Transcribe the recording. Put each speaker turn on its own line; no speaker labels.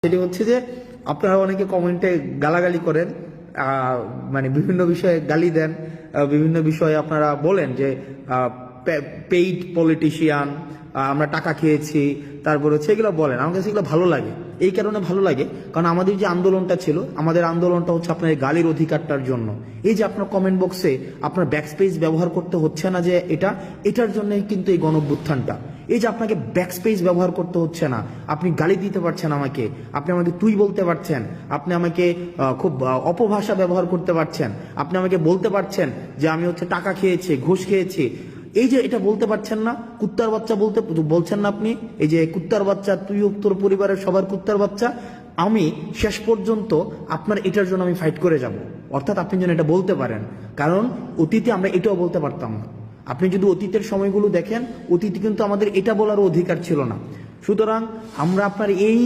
সেটি হচ্ছে যে আপনারা অনেকে কমেন্টে গালাগালি করেন, মানে বিভিন্ন বিষয়ে গালি দেন, বিভিন্ন বিষয়ে আপনারা বলেন যে পেইড পলিটিশিয়ান, আমরা টাকা খেয়েছি, তারপরে হচ্ছে এগুলো বলেন। আমার কাছে এগুলো ভালো লাগে, এই কারণে ভালো লাগে কারণ আমাদের যে আন্দোলনটা ছিল, আমাদের আন্দোলনটা হচ্ছে আপনার এই গালির অধিকারটার জন্য। এই যে আপনার কমেন্ট বক্সে আপনার ব্যাকস্পেস ব্যবহার করতে হচ্ছে না, যে এটার জন্যই কিন্তু এই গণঅভ্যুত্থানটা। এই যে আপনাকে ব্যাকস্পেস ব্যবহার করতে হচ্ছে না, আপনি গালি দিতে পারছেন আমাকে, আপনি আমাকে তুই বলতে পারছেন, আপনি আমাকে খুব অপভাষা ব্যবহার করতে পারছেন, আপনি আমাকে বলতে পারছেন যে আমি হচ্ছে টাকা খেয়েছি, ঘুষ খেয়েছি। এই যে এটা বলতে পারছেন না, কুত্তার বাচ্চা বলছেন না আপনি, এই যে কুত্তার বাচ্চা, তুই তোর পরিবারের সবার কুত্তার বাচ্চা, আমি শেষ পর্যন্ত আপনার এটার জন্য আমি ফাইট করে যাব। অর্থাৎ আপনি যেন এটা বলতে পারেন, কারণ অতীতে আমরা এটাও বলতে পারতাম না। আপনি যদি অতীতের সময়গুলো দেখেন, অতীতে কিন্তু আমাদের এটা বলারও অধিকার ছিল না। সুতরাং আমরা আপনার এই